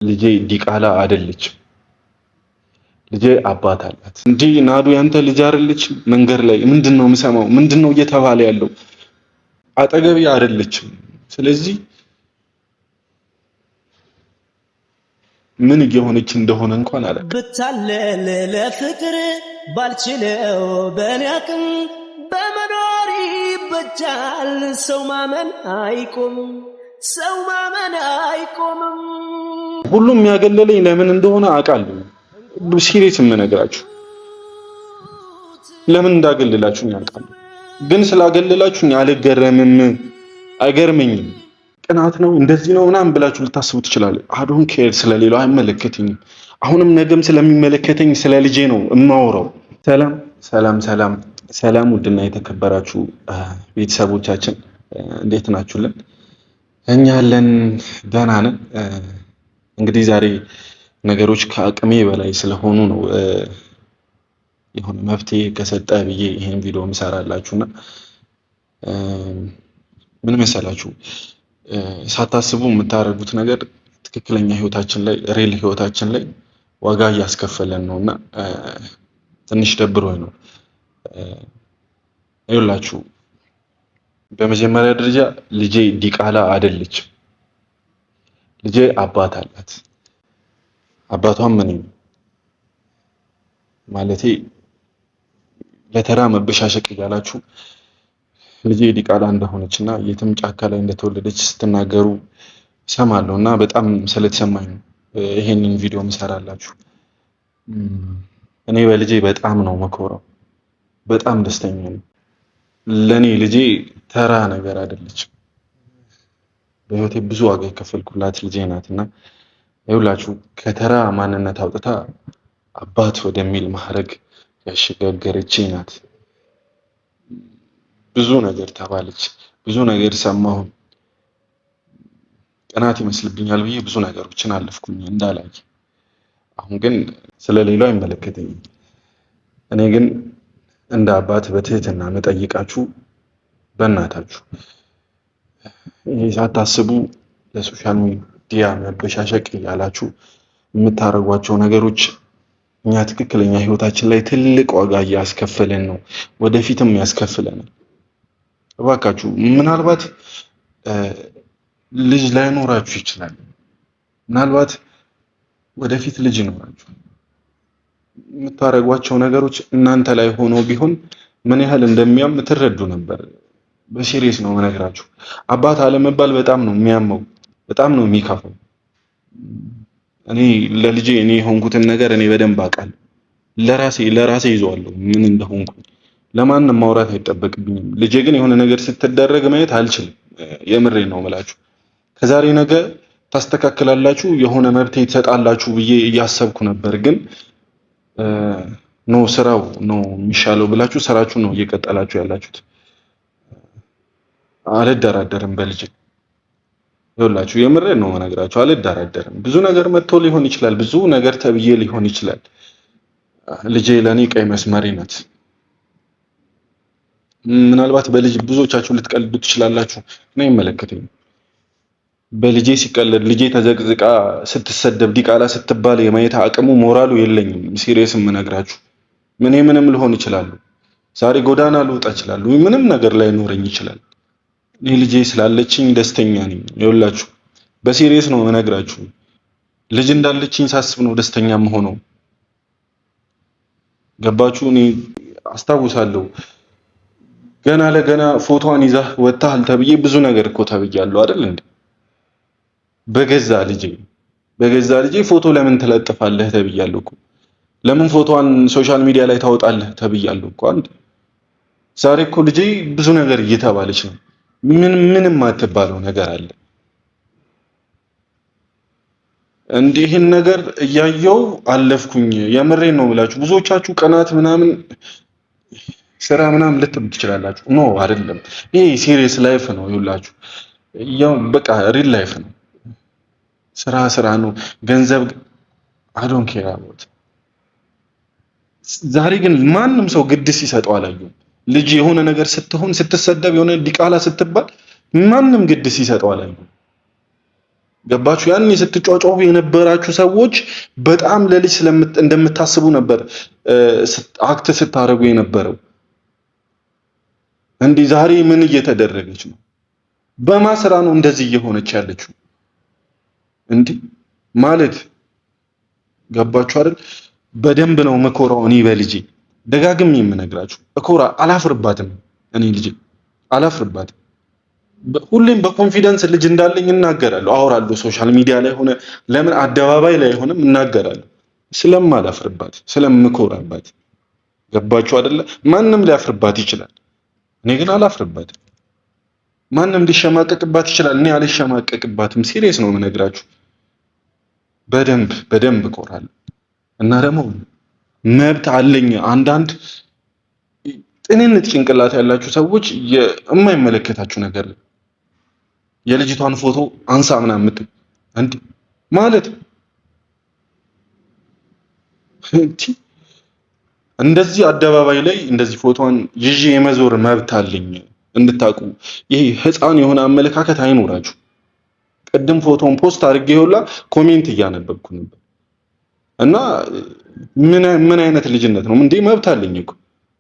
ልጄ ዲቃላ አይደለች። ልጄ አባት አላት። እንዴ ናዱ ያንተ ልጅ አይደለች? መንገር ላይ ምንድነው የምሰማው? ምንድነው እየተባለ ያለው? አጠገቤ አይደለችም። ስለዚህ ምን እየሆነች እንደሆነ እንኳን አላውቅም። ብታለል ለፍቅር ባልችለው በኔ አቅም በመኖር ይበጃል። ሰው ማመን አይቆምም፣ ሰው ማመን አይቆምም። ሁሉም ያገለለኝ ለምን እንደሆነ አውቃለሁ። ሲሪየስ የምነግራችሁ ለምን እንዳገለላችሁኝ አውቃለሁ። ግን ስላገለላችሁኝ አልገረምም፣ አይገርመኝም። ቅናት ነው እንደዚህ ነው ምናምን ብላችሁ ልታስቡ ትችላላችሁ። አዶን ኬር ስለሌላው አይመለከተኝም። አሁንም ነገም ስለሚመለከተኝ ስለ ልጄ ነው እማወራው። ሰላም ሰላም ሰላም ሰላም፣ ውድና የተከበራችሁ ቤተሰቦቻችን እንዴት ናችሁልን? እኛ ያለን ደህና ነን። እንግዲህ ዛሬ ነገሮች ከአቅሜ በላይ ስለሆኑ ነው የሆነ መፍትሄ ከሰጠ ብዬ ይሄን ቪዲዮ ምሰራላችሁና ምን መሰላችሁ፣ ሳታስቡ የምታደርጉት ነገር ትክክለኛ ህይወታችን ላይ ሪል ህይወታችን ላይ ዋጋ እያስከፈለን ነውና ትንሽ ደብሮኝ ነው። ይኸውላችሁ በመጀመሪያ ደረጃ ልጄ ዲቃላ አይደለችም። ልጄ አባት አላት። አባቷም ምን ማለቴ ለተራ መበሻሸቅ እያላችሁ ልጄ ዲቃላ እንደሆነችና የትም ጫካ ላይ እንደተወለደች ስትናገሩ ሰማለሁና በጣም ስለተሰማኝ ነው ይሄንን ቪዲዮ ምሰራላችሁ። እኔ በልጄ በጣም ነው መኮራው፣ በጣም ደስተኛ ነኝ። ለኔ ልጄ ተራ ነገር አይደለችም። በህይወቴ ብዙ ዋጋ የከፈልኩላት ልጄ ናትና ይኸውላችሁ ከተራ ማንነት አውጥታ አባት ወደሚል ማዕረግ ያሸጋገረች ናት። ብዙ ነገር ተባለች፣ ብዙ ነገር ሰማሁ። ቅናት ይመስልብኛል ብዬ ብዙ ነገሮችን አለፍኩኝ እንዳላይ። አሁን ግን ስለሌላው አይመለከተኝም። እኔ ግን እንደ አባት በትህትና መጠይቃችሁ በእናታችሁ ይሄ ሳታስቡ ለሶሻል ሚዲያ መበሻሸቅ ያላችሁ የምታረጓቸው ነገሮች እኛ ትክክለኛ ህይወታችን ላይ ትልቅ ዋጋ እያስከፈለን ነው፣ ወደፊትም ያስከፍለናል። እባካችሁ ምናልባት ልጅ ላይኖራችሁ ይችላል፣ ምናልባት ወደፊት ልጅ ይኖራችሁ። የምታረጓቸው ነገሮች እናንተ ላይ ሆኖ ቢሆን ምን ያህል እንደሚያም ትረዱ ነበር። በሲሪየስ ነው የምነግራችሁ። አባት አለመባል በጣም ነው የሚያመው፣ በጣም ነው የሚከፋው። እኔ ለልጄ እኔ የሆንኩትን ነገር እኔ በደንብ አውቃለሁ። ለራሴ ይዘዋለሁ ምን እንደሆንኩ። ለማንም ማውራት አይጠበቅብኝም። ልጄ ግን የሆነ ነገር ስትደረግ ማየት አልችልም። የምሬ ነው የምላችሁ። ከዛሬ ነገ ታስተካክላላችሁ፣ የሆነ መብት ትሰጣላችሁ ብዬ እያሰብኩ ነበር። ግን ነው ስራው ነው የሚሻለው ብላችሁ ስራችሁ ነው እየቀጠላችሁ ያላችሁት። አልደራደርም በልጄ። ይኸውላችሁ የምሬን ነው የምነግራችሁ፣ አልደራደርም። ብዙ ነገር መጥቶ ሊሆን ይችላል፣ ብዙ ነገር ተብዬ ሊሆን ይችላል። ልጄ ለኔ ቀይ መስመሬ ናት። ምናልባት በልጅ ብዙዎቻችሁ ልትቀልዱ ትችላላችሁ፣ እኔ አይመለከተኝም። በልጄ ሲቀለድ ልጄ ተዘቅዝቃ ስትሰደብ ዲቃላ ስትባል የማየት አቅሙ ሞራሉ የለኝም። ሲሪየስ የምነግራችሁ ምንም ልሆን ይችላል። ዛሬ ጎዳና ልወጣ ይችላል፣ ምንም ነገር ላይ ኖረኝ ይችላል። እኔ ልጄ ስላለችኝ ደስተኛ ነኝ። ይኸውላችሁ በሲሪየስ ነው የምነግራችሁ። ልጅ እንዳለችኝ ሳስብ ነው ደስተኛ የምሆነው። ገባችሁ? እኔ አስታውሳለሁ ገና ለገና ፎቶዋን ይዛ ወጣሃል ተብዬ ብዙ ነገር እኮ ተብያለሁ አይደል እንዴ? በገዛ ልጄ ፎቶ ለምን ትለጥፋለህ ተብያለሁ እኮ። ለምን ፎቶዋን ሶሻል ሚዲያ ላይ ታወጣለህ ተብያለሁ እኮ። አንድ ዛሬ እኮ ልጄ ብዙ ነገር እየተባለች ነው። ምንም አትባለው ነገር አለ። እንዲህን ነገር እያየው አለፍኩኝ። የምሬን ነው ብላችሁ ብዙዎቻችሁ ቀናት ምናምን ስራ ምናምን ልትብ ትችላላችሁ። ኖ አይደለም፣ ይሄ ሲሪየስ ላይፍ ነው። ይውላችሁ ያው በቃ ሪል ላይፍ ነው። ስራ ነው፣ ገንዘብ አዶን ኬር አባውት። ዛሬ ግን ማንም ሰው ግድ ሲሰጠው አላየሁም። ልጅ የሆነ ነገር ስትሆን ስትሰደብ፣ የሆነ ዲቃላ ስትባል ማንም ግድ ሲሰጠው አላየሁም። ገባችሁ? ያኔ ስትጫጫሁ የነበራችሁ ሰዎች በጣም ለልጅ እንደምታስቡ ነበር አክት ስታረጉ የነበረው። እንዲህ ዛሬ ምን እየተደረገች ነው? በማስራ ነው እንደዚህ እየሆነች ያለችው? እንዲህ ማለት ገባችሁ አይደል? በደንብ ነው መኮራው። እኔ በልጄ ደጋግሜ የምነግራችሁ እኮራ አላፍርባትም። እኔ ልጄ አላፍርባትም። ሁሌም በኮንፊደንስ ልጅ እንዳለኝ እናገራለሁ፣ አወራለሁ። ሶሻል ሚዲያ ላይ ሆነ ለምን አደባባይ ላይ ሆነም እናገራለሁ። ስለማላፍርባት ስለምኮራባት። ገባችሁ አይደለ? ማንም ሊያፍርባት ይችላል፣ እኔ ግን አላፍርባትም። ማንም ሊሸማቀቅባት ይችላል፣ እኔ አልሸማቀቅባትም። ሲሪየስ ነው የምነግራችሁ። በደንብ እኮራለሁ። እና ደግሞ መብት አለኝ። አንዳንድ ጥንንት ጭንቅላት ያላችሁ ሰዎች የማይመለከታችሁ ነገር የልጅቷን ፎቶ አንሳ ምናምን የምትል እንዴ ማለት እንደዚህ አደባባይ ላይ እንደዚህ ፎቶዋን ይዤ የመዞር መብት አለኝ እንድታቁ። ይሄ ህፃን የሆነ አመለካከት አይኖራችሁ። ቅድም ፎቶን ፖስት አድርጌ ይኸውላ ኮሜንት እያነበብኩ ነበር እና ምን አይነት ልጅነት ነው እንዴ? መብት አለኝ እኮ።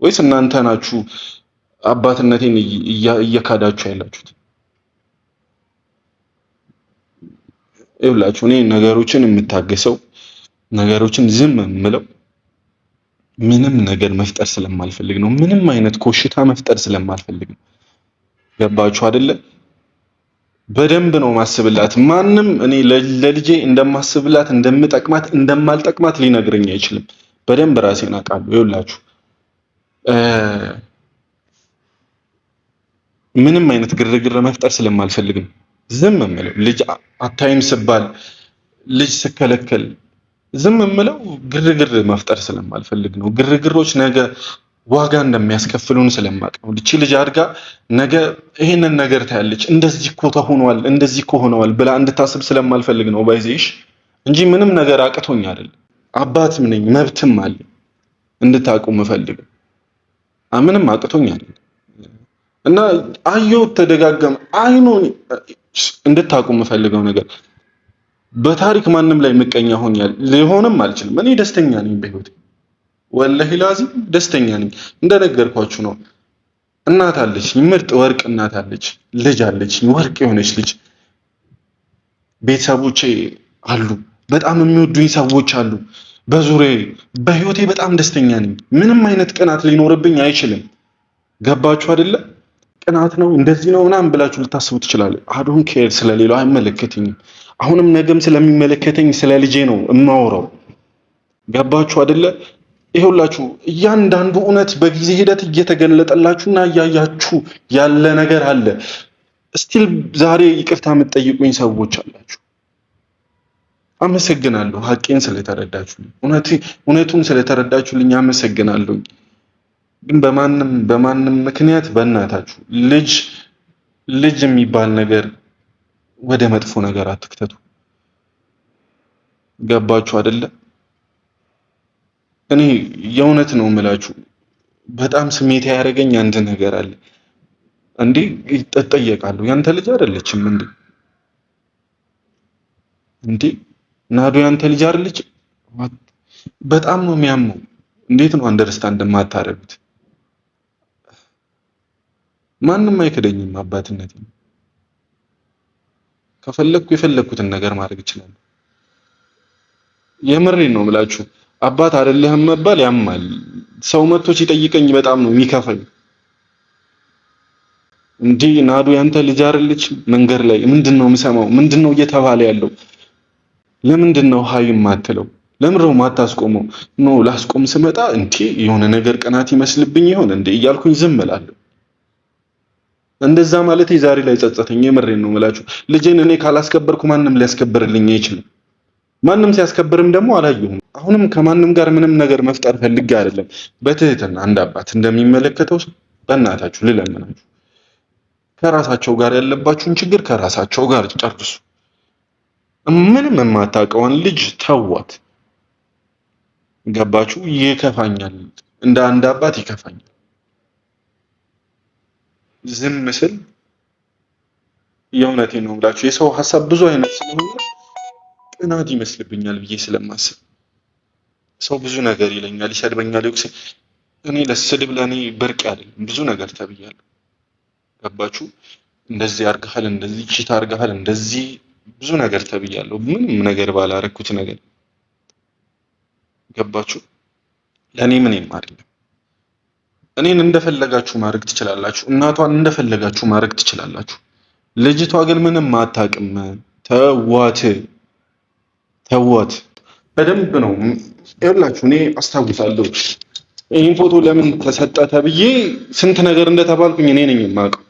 ወይስ እናንተ ናችሁ አባትነቴን እየካዳችሁ ያላችሁት? ይኸውላችሁ እኔ ነገሮችን የምታገሰው ነገሮችን ዝም የምለው ምንም ነገር መፍጠር ስለማልፈልግ ነው። ምንም አይነት ኮሽታ መፍጠር ስለማልፈልግ ነው። ገባችሁ አይደለ? በደንብ ነው ማስብላት። ማንም እኔ ለልጄ እንደማስብላት እንደምጠቅማት እንደማልጠቅማት ሊነግረኝ አይችልም። በደንብ ራሴን አውቃለሁ። ይኸውላችሁ ምንም አይነት ግርግር መፍጠር ስለማልፈልግ ነው ዝም የምለው። ልጅ አታይም ስባል ልጅ ስከለከል ዝም የምለው ግርግር መፍጠር ስለማልፈልግ ነው። ግርግሮች ነገ ዋጋ እንደሚያስከፍሉን ስለማቅ ነው። ልጅ አድጋ ነገ ይሄንን ነገር ታያለች፣ እንደዚህ እኮ ተሆኗል፣ እንደዚህ እኮ ሆነዋል ብላ እንድታስብ ስለማልፈልግ ነው ባይዜሽ እንጂ ምንም ነገር አቅቶኝ አይደለም። አባትም ነኝ መብትም አለ እንድታቁ የምፈልግ ምንም አቅቶኝ አይደለም። እና አየው ተደጋገም አይኑን እንድታቁ የምፈልገው ነገር በታሪክ ማንም ላይ ምቀኛ ሆኛል ሊሆንም አልችልም። እኔ ደስተኛ ነኝ በህይወቴ ወላሂ ላዚም ደስተኛ ነኝ። እንደነገርኳችሁ ነው። እናት አለች፣ ምርጥ ወርቅ እናት አለች፣ ልጅ አለች፣ ወርቅ የሆነች ልጅ። ቤተሰቦቼ አሉ፣ በጣም የሚወዱኝ ሰዎች አሉ በዙሪያዬ። በህይወቴ በጣም ደስተኛ ነኝ። ምንም አይነት ቅናት ሊኖርብኝ አይችልም። ገባችሁ አይደለ? ቅናት ነው እንደዚህ ነው ምናምን ብላችሁ ልታስቡ ትችላላችሁ። አዶን ኬር ስለሌላው አይመለከተኝም። አሁንም ነገም ስለሚመለከተኝ ስለ ልጄ ነው እማወራው። ገባችሁ አይደለ? ይሄውላችሁ እያንዳንዱ እውነት በጊዜ ሂደት እየተገለጠላችሁና እያያችሁ ያለ ነገር አለ። ስቲል ዛሬ ይቅርታ የምትጠይቁኝ ሰዎች አላችሁ። አመሰግናለሁ። ሀቄን ስለተረዳችሁልኝ፣ እውነቱን ስለተረዳችሁልኝ አመሰግናለሁ። ግን በማንም ምክንያት በእናታችሁ ልጅ የሚባል ነገር ወደ መጥፎ ነገር አትክተቱ። ገባችሁ አይደለ? እኔ የእውነት ነው የምላችሁ። በጣም ስሜት ያደረገኝ አንድ ነገር አለ። እንዴ እጠየቃለሁ፣ ያንተ ልጅ አይደለችም እንዴ? እንዴ ናዱ ያንተ ልጅ አይደለች? በጣም ነው የሚያመው። እንዴት ነው አንደርስታንድ የማታረጉት? ማንም አይክደኝም አባትነቴ። ከፈለኩ የፈለኩትን ነገር ማድረግ ይችላል። የምሬን ነው የምላችሁ። አባት አይደለህም መባል ያማል። ሰው መጥቶ ሲጠይቀኝ በጣም ነው የሚከፋኝ። እንዴ ናዱ ያንተ ልጅ አይደለች? መንገድ ላይ ምንድነው የምሰማው? ምንድነው እየተባለ ያለው? ለምንድነው ሀይ የማትለው? ለምንድነው ማታስቆመው? ኖ ላስቆም ስመጣ እንዴ የሆነ ነገር ቅናት ይመስልብኝ ይሆን እንዴ እያልኩኝ ዝም እላለሁ። እንደዛ ማለት ዛሬ ላይ ጸጸተኝ። የምሬን ነው የምላችሁ። ልጄን እኔ ካላስከበርኩ ማንም ሊያስከብርልኝ አይችልም። ማንም ሲያስከብርም ደግሞ አላየሁም። አሁንም ከማንም ጋር ምንም ነገር መፍጠር ፈልጌ አይደለም። በትህትና አንድ አባት እንደሚመለከተው በእናታችሁ ልለምናችሁ፣ ከራሳቸው ጋር ያለባችሁን ችግር ከራሳቸው ጋር ጨርሱ። ምንም የማታውቀውን ልጅ ተዋት። ገባችሁ? ይከፋኛል፣ እንደ አንድ አባት ይከፋኛል። ዝም ስል የእውነቴን ነው የምላችሁ። የሰው ሀሳብ ብዙ አይነት ስለሆነ ቅናት ይመስልብኛል ብዬ ስለማስብ ሰው ብዙ ነገር ይለኛል፣ ይሰድበኛል፣ ይወቅሰኛል። እኔ ለስድብ ለእኔ በርቅ አይደለም። ብዙ ነገር ተብያለሁ። ገባችሁ? እንደዚህ አርገሃል፣ እንደዚህ ቺት አርገሃል፣ እንደዚህ ብዙ ነገር ተብያለሁ። ምንም ነገር ባላረኩት ነገር ገባችሁ? ለእኔ ምንም አይደለም። እኔን እንደፈለጋችሁ ማድረግ ትችላላችሁ፣ እናቷን እንደፈለጋችሁ ማድረግ ትችላላችሁ። ልጅቷ ግን ምንም አታውቅም። ተዋት ተዋት። በደንብ ነው ይኸውላችሁ። እኔ አስታውሳለሁ ይህን ፎቶ ለምን ተሰጠ ተብዬ ስንት ነገር እንደተባልኩኝ እኔ ነኝ የማውቀው።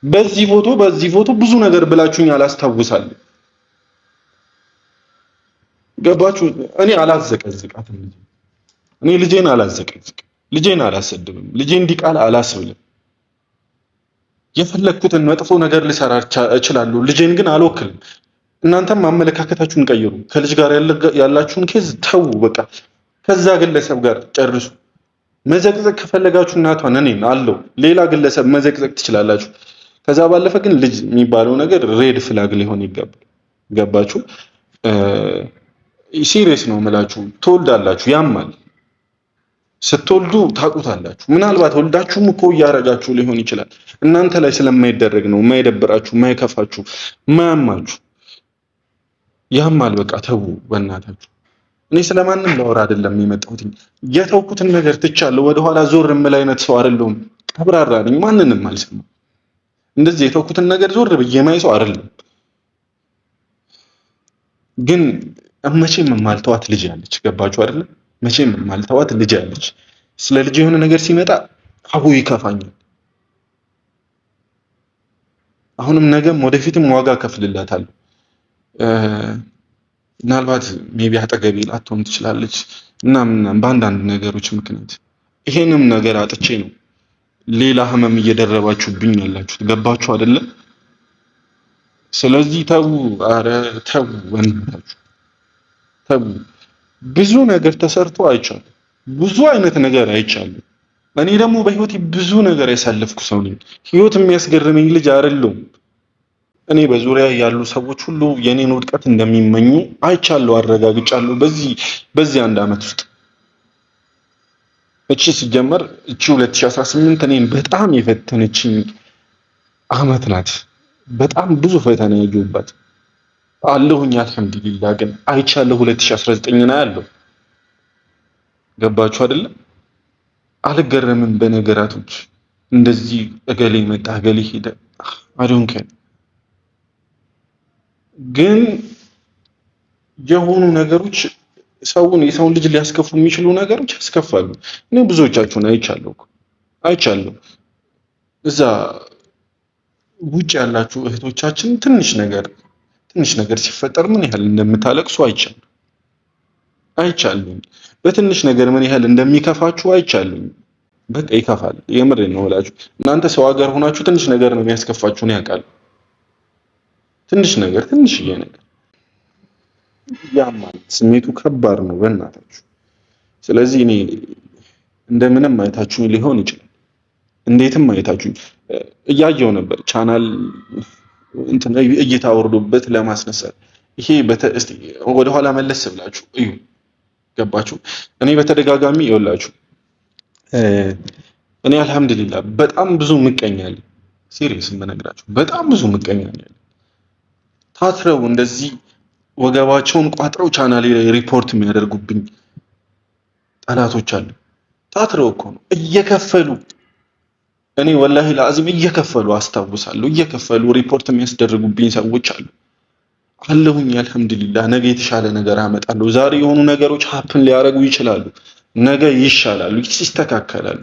በዚህ ፎቶ ብዙ ነገር ብላችሁኝ አላስታውሳለሁ። ገባችሁ? እኔ አላዘቀዝቃትም። እኔ ልጄን አላዘቀዝቅም፣ ልጄን አላሰድብም፣ ልጄን ዲቃላ አላስብልም። የፈለኩትን መጥፎ ነገር ልሰራ እችላለሁ፣ ልጄን ግን አልወክልም። እናንተም አመለካከታችሁን ቀይሩ። ከልጅ ጋር ያላችሁን ኬዝ ተው፣ በቃ ከዛ ግለሰብ ጋር ጨርሱ። መዘቅዘቅ ከፈለጋችሁ እናቷን እኔን አለው ሌላ ግለሰብ መዘቅዘቅ ትችላላችሁ። ከዛ ባለፈ ግን ልጅ የሚባለው ነገር ሬድ ፍላግ ሊሆን ይገባል። ገባችሁ? ሲሪየስ ነው የምላችሁ። ትወልዳላችሁ፣ ያማል። ስትወልዱ ታውቁታላችሁ። ምናልባት ወልዳችሁም እኮ እያረጋችሁ ሊሆን ይችላል። እናንተ ላይ ስለማይደረግ ነው የማይደብራችሁ፣ የማይከፋችሁ፣ የማያማችሁ። ያማል። በቃ ተው በእናታችሁ። እኔ ስለማንም ላወራ አይደለም የመጣሁት። የተውኩትን ነገር ትቻለሁ። ወደኋላ ዞር የምል አይነት ሰው አይደለሁም። ቀብራራ ነኝ። ማንንም አልሰማም። እንደዚህ የተውኩትን ነገር ዞር ብዬ ማይ ሰው አይደለም። ግን መቼም የማልተዋት ልጅ ያለች። ገባችሁ አይደለ? መቼም የማልተዋት ልጅ ያለች። ስለ ልጅ የሆነ ነገር ሲመጣ አቡ ይከፋኛል። አሁንም ነገም ወደፊትም ዋጋ ከፍልላታለሁ። ምናልባት ሜቢ አጠገቤ ላትሆን ትችላለች እና በአንዳንድ ነገሮች ምክንያት ይሄንም ነገር አጥቼ ነው ሌላ ህመም እየደረባችሁብኝ ያላችሁት። ገባችሁ አይደለ? ስለዚህ ተው፣ አረ ተው፣ ወንድማችሁ ተው። ብዙ ነገር ተሰርቶ አይቻለሁ። ብዙ አይነት ነገር አይቻለሁ። እኔ ደግሞ በህይወቴ ብዙ ነገር ያሳለፍኩ ሰው ነኝ። ህይወት የሚያስገርመኝ ልጅ አይደለሁም። እኔ በዙሪያ ያሉ ሰዎች ሁሉ የኔን ውድቀት እንደሚመኙ አይቻለሁ፣ አረጋግጫለሁ። በዚህ አንድ አመት ውስጥ እቺ ሲጀመር እቺ 2018 እኔን በጣም የፈተነችኝ አመት ናት። በጣም ብዙ ፈተና ያየሁባት አለሁኝ። አልሐምዱሊላህ ግን አይቻለሁ 2019 ነው ያለው። ገባችሁ አይደለ? አልገረምም በነገራቶች። እንደዚህ እገሌ መጣ እገሌ ሄደ አዶንከ ግን የሆኑ ነገሮች የሰውን ልጅ ሊያስከፉ የሚችሉ ነገሮች ያስከፋሉ። እኔ ብዙዎቻችሁን አይቻለሁ። እዛ ውጭ ያላችሁ እህቶቻችን ትንሽ ነገር ሲፈጠር ምን ያህል እንደምታለቅሱ አይቻለሁ። በትንሽ ነገር ምን ያህል እንደሚከፋችሁ አይቻለሁ። በቃ ይከፋል። የምሬን ነው እላችሁ። እናንተ ሰው ሀገር ሆናችሁ ትንሽ ነገር ነው የሚያስከፋችሁ ነው ያውቃል። ትንሽዬ ነገር ያማል። ስሜቱ ከባድ ነው በእናታችሁ። ስለዚህ እኔ እንደምንም አይታችሁኝ ሊሆን ይችላል፣ እንዴትም አይታችሁኝ እያየው ነበር ቻናል እይታ ወርዶበት ለማስነሳት። ይሄ እስቲ ወደ ኋላ መለስ ብላችሁ እዩ። ገባችሁ? እኔ በተደጋጋሚ ይኸውላችሁ እኔ አልሐምዱሊላህ በጣም ብዙ ምቀኛል። ሲሪየስ የምነግራችሁ በጣም ብዙ ምቀኛል። ታትረው እንደዚህ ወገባቸውን ቋጥረው ቻናሌ ላይ ሪፖርት የሚያደርጉብኝ ጠላቶች አሉ። ታትረው እኮ ነው እየከፈሉ። እኔ ወላሂ ለአዚም እየከፈሉ አስታውሳለሁ። እየከፈሉ ሪፖርት የሚያስደርጉብኝ ሰዎች አሉ። አለሁኝ አልሐምዱሊላህ። ነገ የተሻለ ነገር አመጣለሁ። ዛሬ የሆኑ ነገሮች ሀፕን ሊያደርጉ ይችላሉ፣ ነገ ይሻላሉ፣ ይስተካከላሉ።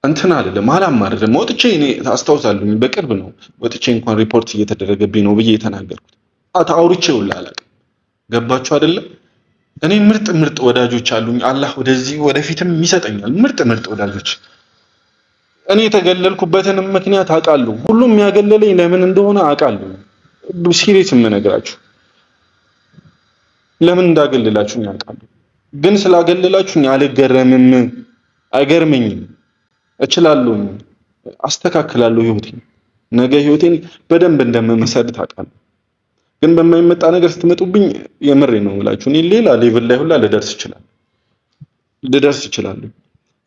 እንትን አይደለም አላማርም። ወጥቼ እኔ አስታውሳለሁ በቅርብ ነው ወጥቼ እንኳን ሪፖርት እየተደረገብኝ ነው ብዬ የተናገርኩት። አውርቼው አላውቅም። ገባችሁ አይደለም? እኔ ምርጥ ወዳጆች አሉኝ። አላህ ወደፊትም ይሰጠኛል ምርጥ ወዳጆች። እኔ የተገለልኩበትን ምክንያት አውቃለሁ። ሁሉም ያገለለኝ ለምን እንደሆነ አውቃለሁ። ሲሪየስ የምነግራችሁ ለምን እንዳገለላችሁኝ አውቃለሁ። ግን ስላገለላችሁኝ አልገረምም፣ አይገርመኝም። እችላለሁ፣ አስተካክላለሁ ህይወቴን። ነገ ህይወቴን በደንብ እንደምመሰርት አውቃለሁ። ግን በማይመጣ ነገር ስትመጡብኝ የምሬ ነው የምላችሁ እኔ ሌላ ሌቭል ላይ ሁላ ልደርስ እችላለሁ።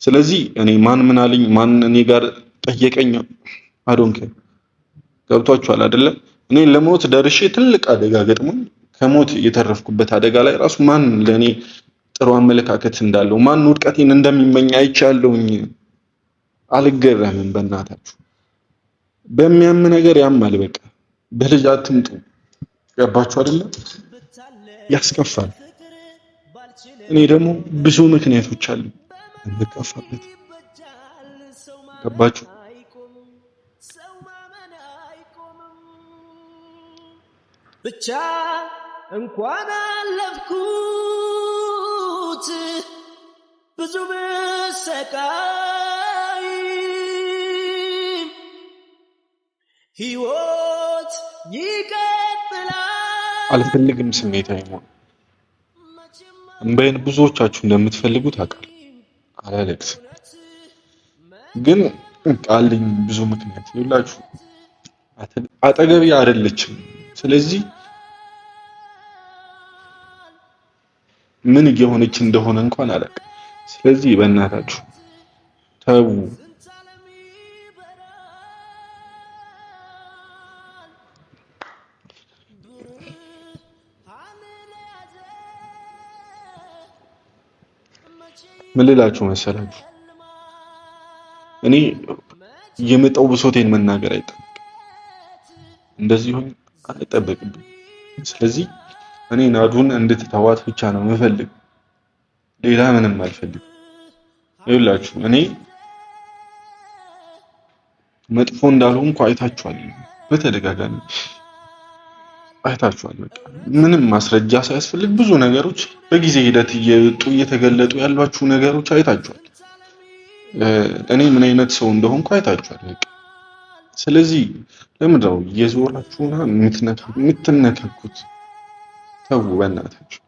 ስለዚህ እኔ ማን ምን አለኝ ማን እኔ ጋር ጠየቀኝ አዶንከ ገብቷችኋል አይደለ? እኔ ለሞት ደርሼ ትልቅ አደጋ ገጥሞኝ ከሞት የተረፍኩበት አደጋ ላይ ራሱ ማን ለኔ ጥሩ አመለካከት እንዳለው ማን ውድቀቴን እንደሚመኝ አይቻለሁኝ። አልገረምም። በእናታችሁ በሚያም ነገር ያማል። በቃ በልጅ አትምጡ። ገባችሁ አይደለ? ያስከፋል። እኔ ደግሞ ብዙ ምክንያቶች አሉ እንከፋበት። ገባችሁ? ብቻ እንኳን አለፍኩት ብዙ ብሰቃይ ሕይወት ይቀጥላል። አልፈልግም ስሜታዊ መሆን። እንባዬን ብዙዎቻችሁ እንደምትፈልጉት አውቃለሁ። አላለቅስም፣ ግን ቃልኝ ብዙ ምክንያት ይላችሁ አጠገቤ አይደለችም። ስለዚህ ምን እየሆነች እንደሆነ እንኳን አላውቅም። ስለዚህ በእናታችሁ ተው። ምን ልላችሁ መሰላችሁ? እኔ የመጣው ብሶቴን መናገር አይጠበቅም፣ እንደዚህ ሆኜ አይጠበቅብኝ። ስለዚህ እኔ ናዱን እንድትተዋት ብቻ ነው የምፈልግ፣ ሌላ ምንም አልፈልግም። ይኸውላችሁ እኔ መጥፎ እንዳልሆንኩ አይታችኋል፣ በተደጋጋሚ አይታችኋል። በቃ ምንም ማስረጃ ሳያስፈልግ ብዙ ነገሮች በጊዜ ሂደት እየወጡ እየተገለጡ ያሏችሁ ነገሮች አይታችኋል። እኔ ምን አይነት ሰው እንደሆንኩ አይታችኋል። በቃ ስለዚህ ለምን ነው እየዞራችሁና የምትነካኩት? ተው በእናታችሁ።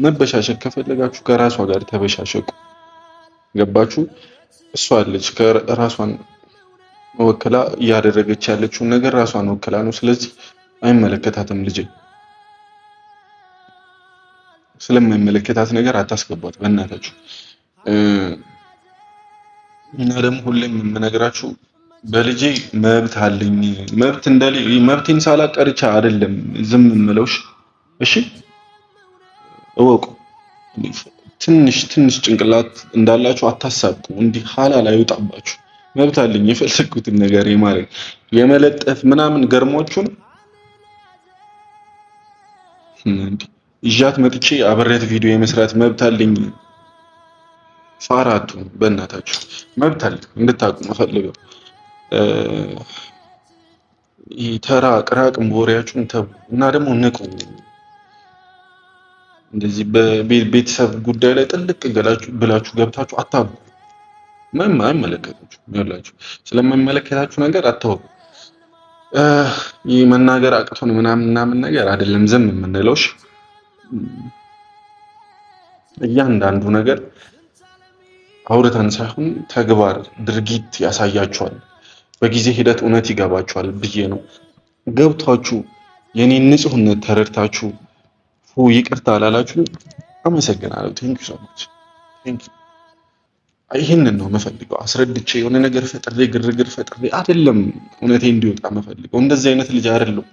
መበሻሸቅ ከፈለጋችሁ ከራሷ ጋር ተበሻሸቁ። ገባችሁ? እሷ አለች ከራሷን ወክላ እያደረገች ያለችውን ነገር ራሷን ወክላ ነው። ስለዚህ አይመለከታትም። ልጅ ስለማይመለከታት ነገር አታስገቧት በእናታችሁ። እና ደግሞ ሁሌም የምነግራችሁ በልጄ መብት አለኝ። መብቴን ሳላቀርቻ አይደለም ዝም የምለውሽ። እሺ እወቁ። ትንሽ ጭንቅላት እንዳላችሁ አታሳብቁ። እንዲህ ሐላል አይወጣባችሁ። መብት አለኝ የፈለኩትን ነገር የማድረግ የመለጠፍ ምናምን ገርሟችሁ ነው። ይዣት መጥቼ አብሬት ቪዲዮ የመስራት መብት አለኝ። ፋራቱ በእናታችሁ መብት አለኝ እንድታውቁ መፈልገው። ተራ ቅራቅም ወሬያችሁን ተው እና ደግሞ ንቁ። እንደዚህ በቤተሰብ ጉዳይ ላይ ጥልቅ ብላችሁ ገብታችሁ አታቡ። ምንም አይመለከታችሁ ያላችሁ ስለማይመለከታችሁ ነገር አታውቁ። ይህ መናገር አቅቶን ምናምን ነገር አይደለም ዝም የምንለውሽ። እያንዳንዱ ነገር አውርተን ሳይሆን ተግባር ድርጊት ያሳያችኋል። በጊዜ ሂደት እውነት ይገባችኋል ብዬ ነው። ገብቷችሁ የኔን ንጹህነት ተረድታችሁ ይቅርታ አላላችሁ አመሰግናለሁ። ቴንክ ዩ ሶ ማች ቴንክ ዩ። ይሄንን ነው የምፈልገው። አስረድቼ የሆነ ነገር ፈጥሬ ግርግር ፈጥሬ አይደለም እውነቴ እንዲወጣ የምፈልገው። እንደዚህ አይነት ልጅ አይደለም።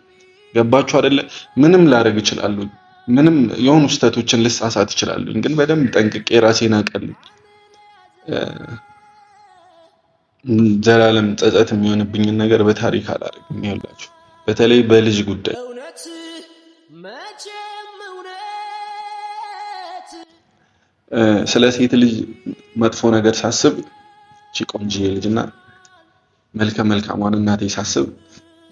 ገባችሁ አይደለ? ምንም ላደርግ እችላለሁ። ምንም የሆኑ ስህተቶችን ልሳሳት እችላለሁ። ግን በደንብ ጠንቅቄ ራሴን አውቃለሁ። ዘላለም ጸጸት የሚሆንብኝን ነገር በታሪክ አላደርግም። ይኸውላችሁ በተለይ በልጅ ጉዳይ ስለ ሴት ልጅ መጥፎ ነገር ሳስብ እቺ ቆንጆዬ ልጅና መልከ መልካሟን እናቴ ሳስብ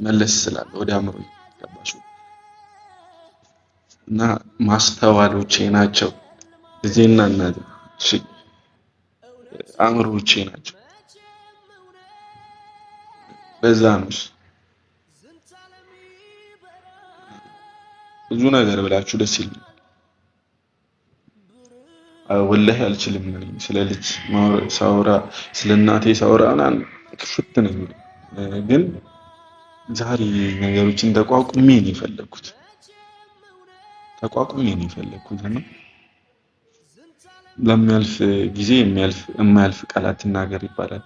መለስ ስላለ ወደ አእምሮ ገባሽ እና ማስተዋሎቼ ናቸው ልጄና እናቴ። እሺ አእምሮቼ ናቸው። በዛ ነው ብዙ ነገር ብላችሁ ደስ ይላል። ወላሂ አልችልም። ስለ ልጅ ሳወራ ስለ እናቴ ሳወራ ክፍት ነው። ግን ዛሬ ነገሮችን ተቋቁሜ ነው የፈለኩት እና ለሚያልፍ ጊዜ የማያልፍ ቃላት ትናገር ይባላል።